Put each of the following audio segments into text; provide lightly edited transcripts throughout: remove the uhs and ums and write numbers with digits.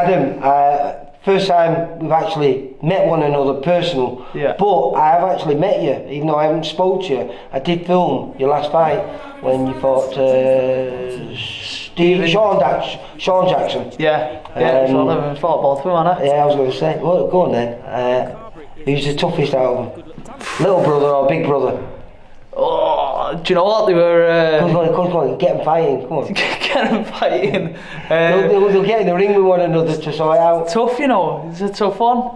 Adam, first time we've actually met one another personal, but I have actually met you, even though I haven't spoke to you. I did film your last fight when you fought Sean Jackson. Sean fought both of them, hadn't I? Yeah, I was going to say, well, go on then. Who's the toughest out of them? Little brother or big brother? Oh, do you know what? They were... Come on, get them fighting, come on. Get them fighting. They'll get in the ring with one another to sort it out. Tough, you know, it's a tough one.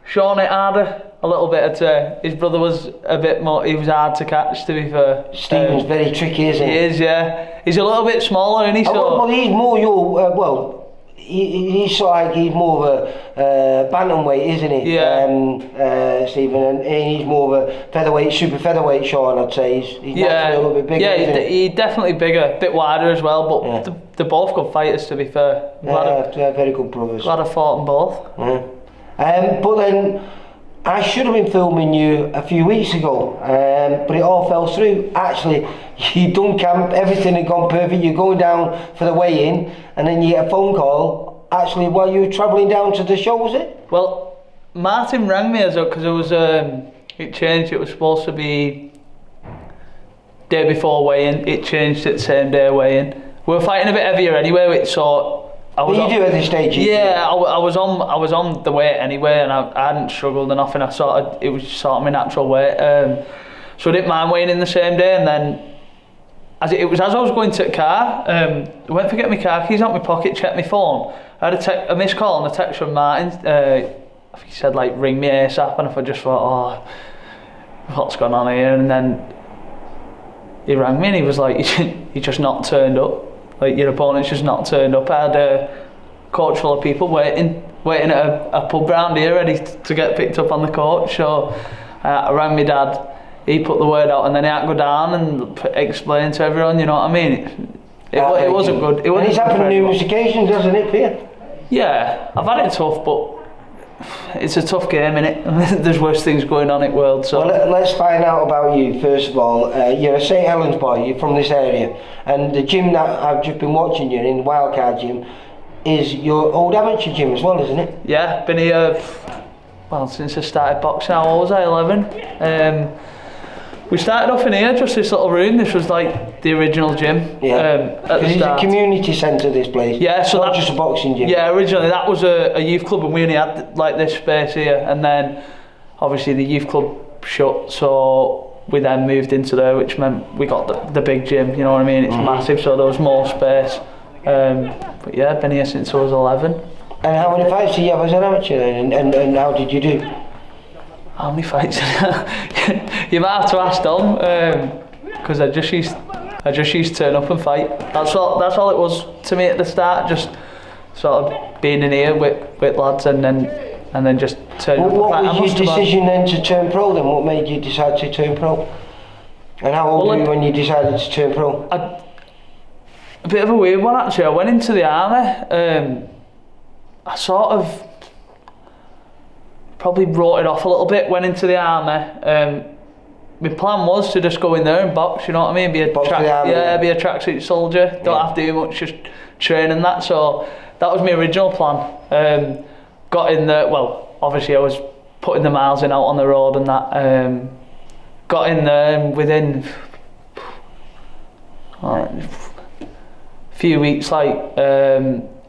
Sean hit harder a little bit, I'd say. His brother was a bit more, he was hard to catch, to be fair. Stephen's very tricky, isn't he? He is, yeah. He's a little bit smaller, isn't he? So well, he's more your, he's sort of like, he's more of a bantamweight, isn't he? Yeah. Stephen, and he's more of a featherweight, super featherweight, Sean, I'd say. He's naturally a little bit bigger. Yeah, he's definitely bigger, a bit wider as well, but they're both good fighters, to be fair. They're very good brothers. Glad I fought them both. Yeah. But then, I should have been filming you a few weeks ago, but it all fell through. Actually, you'd done camp, everything had gone perfect, you're going down for the weigh-in, and then you get a phone call, actually, while you were travelling down to the show, was it? Well, Martin rang me because it was, it changed, it was supposed to be day before weigh-in, it changed at the same day weigh-in. We were fighting a bit heavier anyway, so... What do you do at this stage? Yeah, I was on the weight anyway, and I hadn't struggled enough, and it was sort of my natural weight. So I didn't mind weighing in the same day, and then as I was going to the car, I went to get my car keys out of my pocket, checked my phone. I had a missed call and a text from Martin. I think he said like ring me ASAP, and I just thought, what's going on here? And then he rang me and he was like, you just not turned up. Like, your opponent's just not turned up. I had a coach full of people waiting at a pub round here ready to get picked up on the coach. So I rang my dad, he put the word out, and then he had to go down and explain to everyone, you know what I mean? It wasn't good. And it's happened on numerous occasions, hasn't it, for you? Yeah, I've had it tough, but it's a tough game, innit? There's worse things going on in the world. So. Well, let's find out about you first of all. You're a St Helens boy, you're from this area, and the gym that I've just been watching you in, Wildcard Gym, is your old Aventure Gym as well, isn't it? Yeah, been here, since I started boxing. How old was I? 11. We started off in here, just this little room. This was like the original gym. Yeah. It's a community centre, this place. Yeah, so not just a boxing gym. Yeah, originally that was a youth club, and we only had like this space here. And then, obviously, the youth club shut, so we then moved into there, which meant we got the big gym. You know what I mean? It's massive, so there was more space. But yeah, I've been here since I was 11. And how many fights did you have as an amateur then? And how did you do? How many fights? You might have to ask Dom, because I just used to turn up and fight. That's all it was to me at the start. Just sort of being in here with lads, and then just turning up. What was your decision then to turn pro? Then what made you decide to turn pro? And how old were you when you decided to turn pro? A bit of a weird one actually. I went into the army. I sort of probably wrote it off a little bit, went into the army. My plan was to just go in there and box, you know what I mean? Be a tracksuit soldier, don't have to do much, just train and that. So that was my original plan. Got in there, well, obviously I was putting the miles in out on the road and that. Got in there, and within a few weeks, I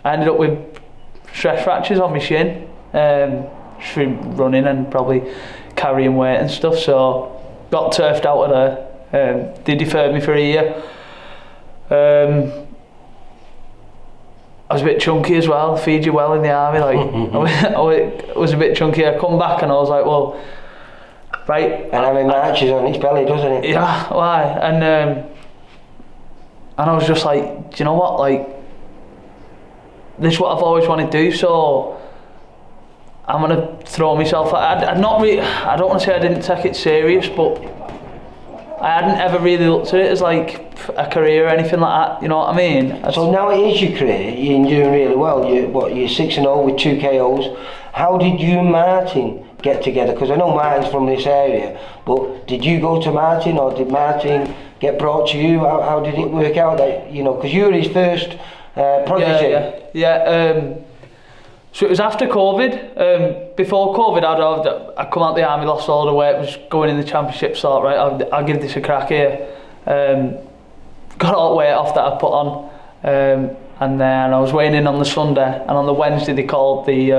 ended up with stress fractures on my shin. Just from running and probably carrying weight and stuff, so got turfed out of there. They deferred me for a year. I was a bit chunky as well, feed you well in the army, like I was a bit chunky. I come back and I was like, well, right. And having matches on his belly, doesn't it? Yeah, why? And I was just like, do you know what, like, this is what I've always wanted to do, so I'm gonna throw myself. I'd not really. I don't want to say I didn't take it serious, but I hadn't ever really looked at it as like a career or anything like that. You know what I mean? So now it is your career. You're doing really well. You're 6-0 with 2 KOs. How did you and Martin get together? Because I know Martin's from this area, but did you go to Martin or did Martin get brought to you? How did it work out? That because you were his first prodigy. Yeah. So it was after COVID. Before COVID, I'd come out the army, lost all the weight, was going in the championship, thought, right, I'll give this a crack here. Got all the weight off that I put on, and then I was weighing in on the Sunday, and on the Wednesday they called the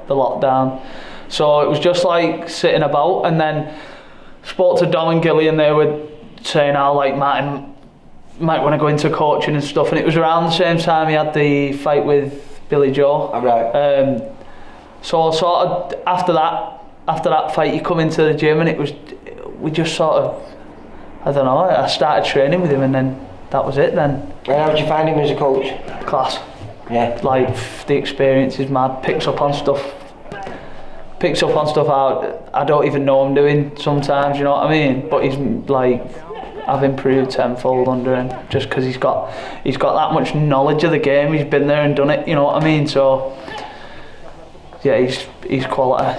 lockdown. So it was just like sitting about, and then spoke to Dom and Gilly, and they were saying how like Martin might want to go into coaching and stuff, and it was around the same time he had the fight with Billy Joe. Right. So sort of after that fight, you come into the gym, and we just sort of, I don't know, I started training with him, and then that was it then. And how did you find him as a coach? Class. Yeah. Like, the experience is mad, picks up on stuff I don't even know I'm doing sometimes, you know what I mean? But he's like, I've improved tenfold under him, just because he's got that much knowledge of the game. He's been there and done it, you know what I mean? So yeah, he's quality.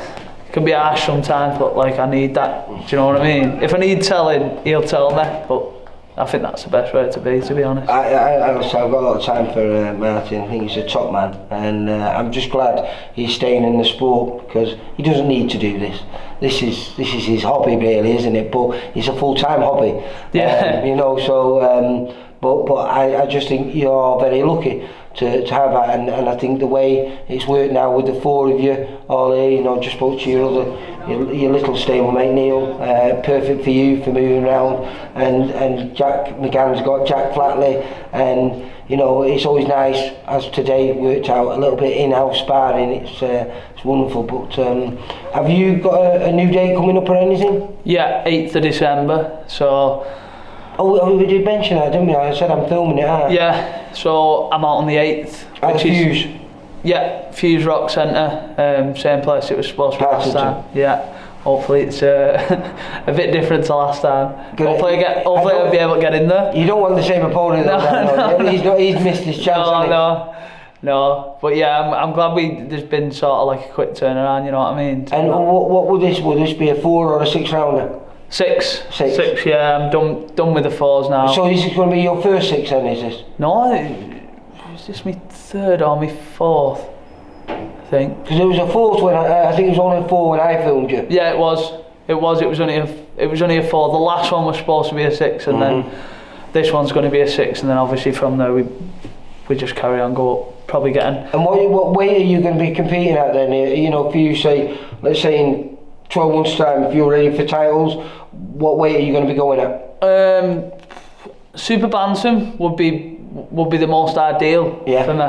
It can be harsh sometimes, but like, I need that, do you know what I mean? If I need telling, he'll tell me, but I think that's the best way to be honest. I've got a lot of time for Martin. I think he's a top man, and I'm just glad he's staying in the sport, because he doesn't need to do this. This is his hobby, really, isn't it? But it's a full-time hobby. Yeah. You know, so but I just think you're very lucky to have that, and I think the way it's worked now with the four of you all here, you know, just spoke to your little stablemate Neil, perfect for you for moving around, and Jack McGann's got Jack Flatley, and you know, it's always nice, as today worked out, a little bit in-house sparring. It's wonderful. But have you got a new date coming up or anything? Yeah, 8th of December. So. Oh, we did mention that, didn't we? I said I'm filming it. Yeah, so I'm out on the 8th. At the Fuse? Yeah, Fuse Rock Centre, same place it was supposed to be last time. Yeah, hopefully it's a bit different to last time. Hopefully I'll be able to get in there. You don't want the same opponent. No. He's missed his chance. No. But yeah, I'm glad there's been sort of like a quick turnaround, you know what I mean? And what would this be, a 4 or a 6 rounder? 6, yeah, I'm done with the 4s now. So this is going to be your first 6 then, is this? No, is this my 3rd or my 4th, I think. Because there was a 4th when I think it was only a 4 when I filmed you. Yeah, it was only a 4. The last one was supposed to be a 6, and then this one's going to be a 6, and then obviously from there we just carry on, go up, probably getting. And what weight are you going to be competing at then? You know, if you say, let's say in 12 months time, if you're ready for titles, what weight are you going to be going at? Super bantam would be the most ideal for me.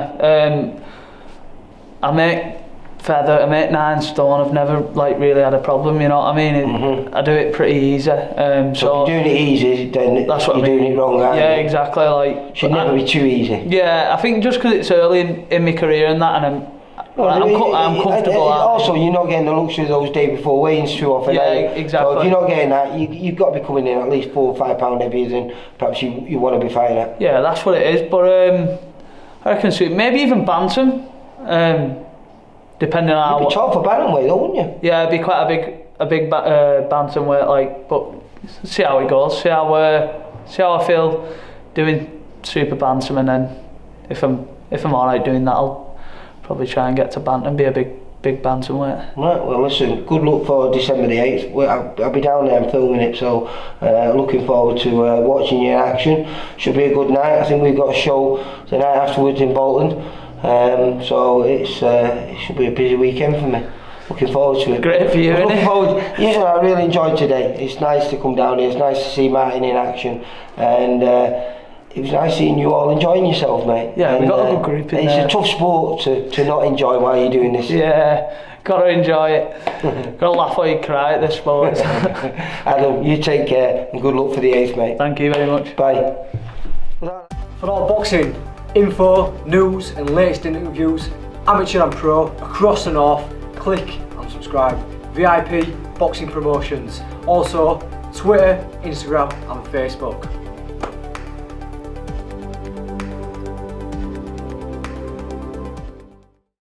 I make 9 stone. I've never like really had a problem, you know what I mean? I do it pretty easy. So if you're doing it easy, then that's what you're doing it wrong, aren't you? Yeah, exactly. Like, should never be too easy. Yeah, I think just because it's early in my career and that, and I'm comfortable. Also, you're not getting the luxury of those day before weigh-ins too often. Yeah, exactly. So if you're not getting that, you've got to be coming in at least 4 or 5 pound heavier than perhaps you want to be fighting at. Yeah, that's what it is. But I reckon maybe even bantam, depending on. You'd be top for bantamweight, though, wouldn't you? Yeah, it'd be quite a big bantamweight, like. But see how it goes. See how I feel doing super bantam, and then if I'm alright doing that, I'll probably try and get to bantam, be a big bantamweight. Right, well listen, good luck for December the 8th. I'll be down there and filming it, so looking forward to watching you in action. Should be a good night. I think we've got a show the night afterwards in Bolton, so it should be a busy weekend for me. Looking forward to it. Great for you, isn't it? Yeah, I really enjoyed today. It's nice to come down here, it's nice to see Martin in action, and it was nice seeing you all enjoying yourself, mate. Yeah, we got a good group in there. It's a tough sport to not enjoy while you're doing this. Yeah, got to enjoy it. Got to laugh or you cry at this sport. Adam, you take care and good luck for the 8th, mate. Thank you very much. Bye. For all boxing info, news and latest interviews, amateur and pro, across the north, click and subscribe. VIP Boxing Promotions. Also, Twitter, Instagram and Facebook.